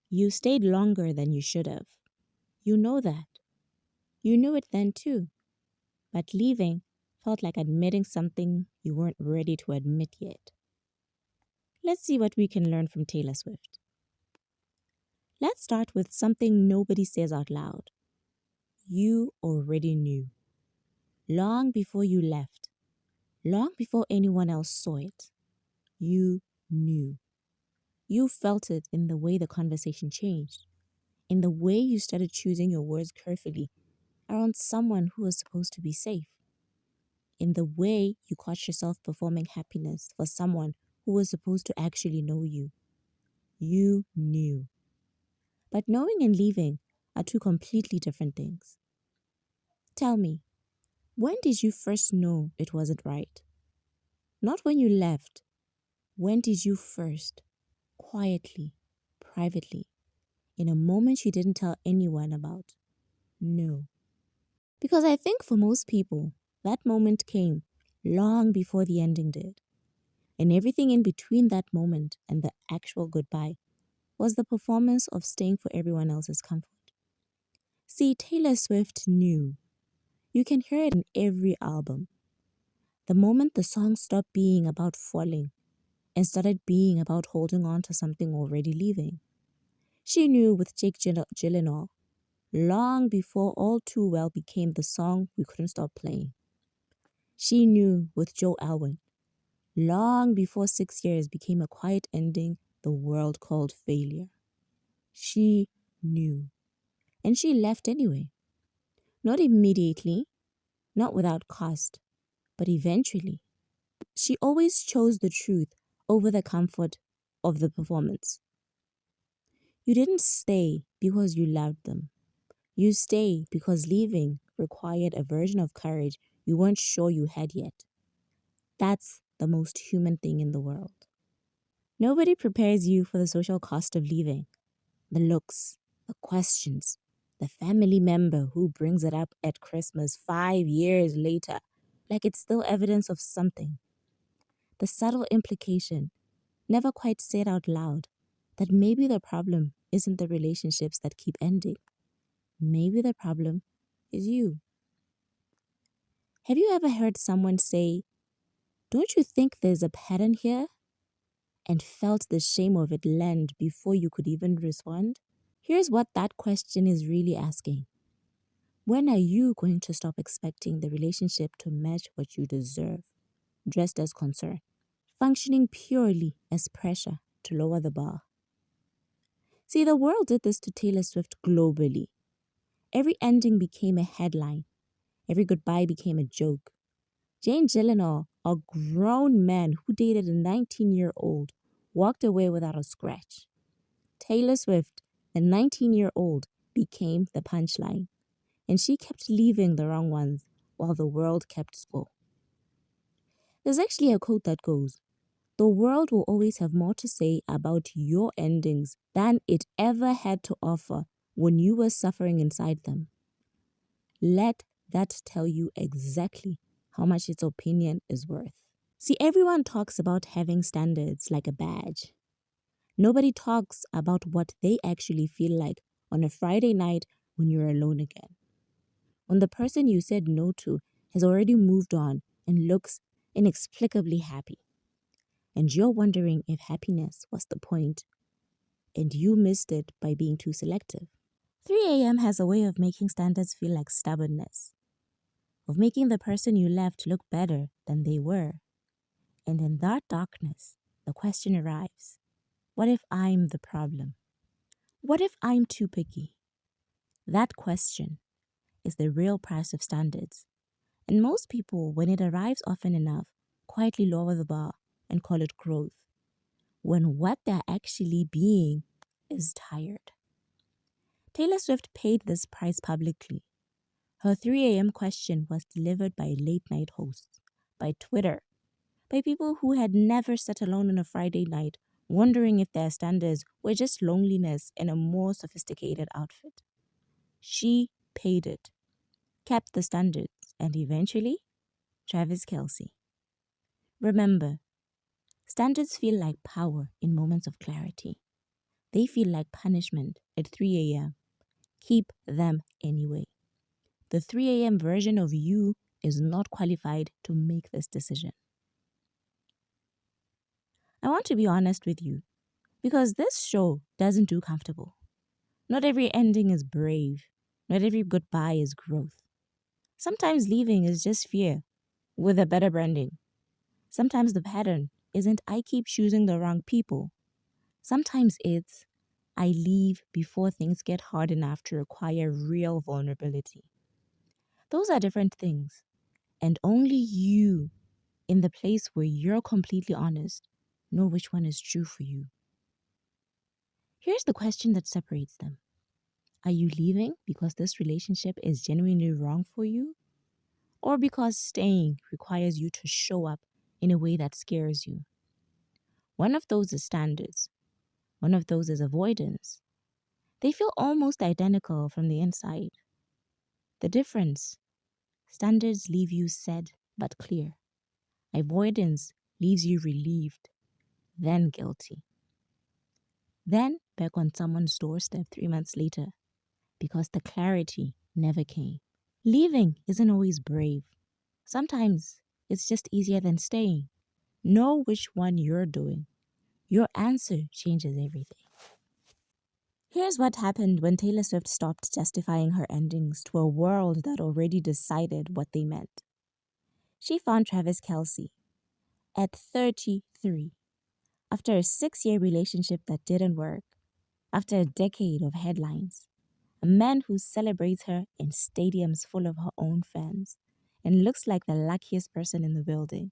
You stayed longer than you should have. You know that. You knew it then too. But leaving felt like admitting something you weren't ready to admit yet. Let's see what we can learn from Taylor Swift. Let's start with something nobody says out loud. You already knew. Long before you left, long before anyone else saw it, you knew. You felt it in the way the conversation changed, in the way you started choosing your words carefully around someone who was supposed to be safe, in the way you caught yourself performing happiness for someone who was supposed to actually know you. You knew. But knowing and leaving are two completely different things. Tell me, when did you first know it wasn't right? Not when you left. When did you first, quietly, privately, in a moment you didn't tell anyone about, know? Because I think for most people, that moment came long before the ending did. And everything in between that moment and the actual goodbye was the performance of staying for everyone else's comfort. See, Taylor Swift knew. You can hear it in every album. The moment the song stopped being about falling and started being about holding on to something already leaving. She knew with Jake Gyllenhaal, long before All Too Well became the song we couldn't stop playing. She knew with Joe Alwyn, long before 6 years became a quiet ending the world called failure. She knew. And she left anyway. Not immediately, not without cost, but eventually. She always chose the truth over the comfort of the performance. You didn't stay because you loved them. You stayed because leaving required a version of courage you weren't sure you had yet. That's the most human thing in the world. Nobody prepares you for the social cost of leaving. The looks, the questions, the family member who brings it up at Christmas 5 years later, like it's still evidence of something. The subtle implication, never quite said out loud, that maybe the problem isn't the relationships that keep ending. Maybe the problem is you. Have you ever heard someone say, "Don't you think there's a pattern here?" and felt the shame of it land before you could even respond? Here's what that question is really asking. When are you going to stop expecting the relationship to match what you deserve, dressed as concern, functioning purely as pressure to lower the bar? See, the world did this to Taylor Swift globally. Every ending became a headline. Every goodbye became a joke. Jane Gyllenhaal, a grown man who dated a 19-year-old, walked away without a scratch. Taylor Swift, a 19-year-old, became the punchline. And she kept leaving the wrong ones while the world kept score. There's actually a quote that goes, "The world will always have more to say about your endings than it ever had to offer when you were suffering inside them." Let that tell you exactly how much its opinion is worth. See, everyone talks about having standards like a badge. Nobody talks about what they actually feel like on a Friday night when you're alone again. When the person you said no to has already moved on and looks inexplicably happy. And you're wondering if happiness was the point, and you missed it by being too selective. 3 a.m. has a way of making standards feel like stubbornness, of making the person you left look better than they were. And in that darkness, the question arrives, what if I'm the problem? What if I'm too picky? That question is the real price of standards. And most people, when it arrives often enough, quietly lower the bar and call it growth, when what they're actually being is tired. Taylor Swift paid this price publicly. Her 3 a.m. question was delivered by late night hosts, by Twitter, by people who had never sat alone on a Friday night wondering if their standards were just loneliness in a more sophisticated outfit. She paid it, kept the standards, and eventually, Travis Kelce. Remember, standards feel like power in moments of clarity. They feel like punishment at 3 a.m. Keep them anyway. The 3 a.m. version of you is not qualified to make this decision. I want to be honest with you because this show doesn't do comfortable. Not every ending is brave. Not every goodbye is growth. Sometimes leaving is just fear with a better branding. Sometimes the pattern isn't I keep choosing the wrong people. Sometimes it's I leave before things get hard enough to require real vulnerability. Those are different things. And only you, in the place where you're completely honest, know which one is true for you. Here's the question that separates them. Are you leaving because this relationship is genuinely wrong for you? Or because staying requires you to show up in a way that scares you? One of those is standards. One of those is avoidance. They feel almost identical from the inside. The difference: standards leave you sad but clear. Avoidance leaves you relieved, then guilty. Then back on someone's doorstep 3 months later because the clarity never came. Leaving isn't always brave. Sometimes it's just easier than staying. Know which one you're doing. Your answer changes everything. Here's what happened when Taylor Swift stopped justifying her endings to a world that already decided what they meant. She found Travis Kelce at 33, after a 6-year relationship that didn't work, after a decade of headlines, a man who celebrates her in stadiums full of her own fans and looks like the luckiest person in the building.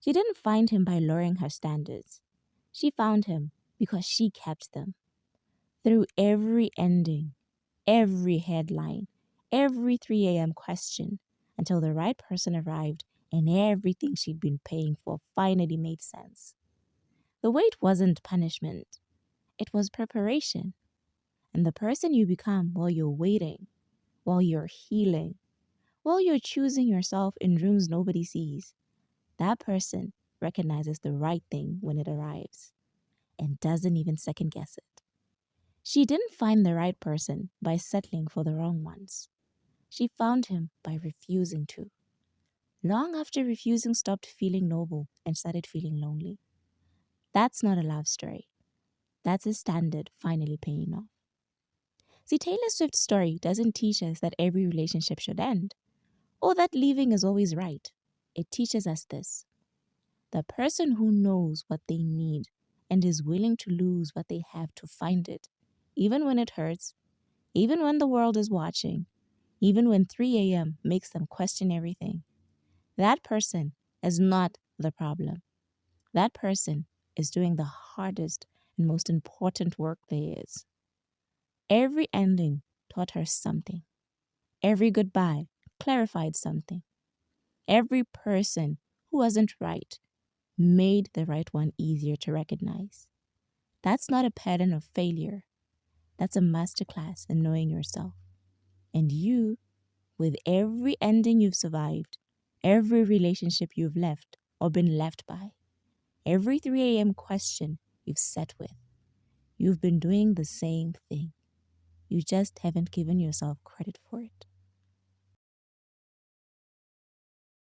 She didn't find him by lowering her standards. She found him because she kept them. Through every ending, every headline, every 3 a.m. question, until the right person arrived and everything she'd been paying for finally made sense. The wait wasn't punishment, it was preparation. And the person you become while you're waiting, while you're healing, while you're choosing yourself in rooms nobody sees, that person recognizes the right thing when it arrives and doesn't even second guess it. She didn't find the right person by settling for the wrong ones. She found him by refusing to. Long after refusing stopped feeling noble and started feeling lonely. That's not a love story. That's a standard finally paying off. See, Taylor Swift's story doesn't teach us that every relationship should end or that leaving is always right. It teaches us this: the person who knows what they need and is willing to lose what they have to find it, even when it hurts, even when the world is watching, even when 3 a.m. makes them question everything, that person is not the problem. That person is doing the hardest and most important work there is. Every ending taught her something. Every goodbye clarified something. Every person who wasn't right made the right one easier to recognize. That's not a pattern of failure. That's a masterclass in knowing yourself. And you, with every ending you've survived, every relationship you've left or been left by, every 3 a.m. question you've sat with, you've been doing the same thing. You just haven't given yourself credit for it.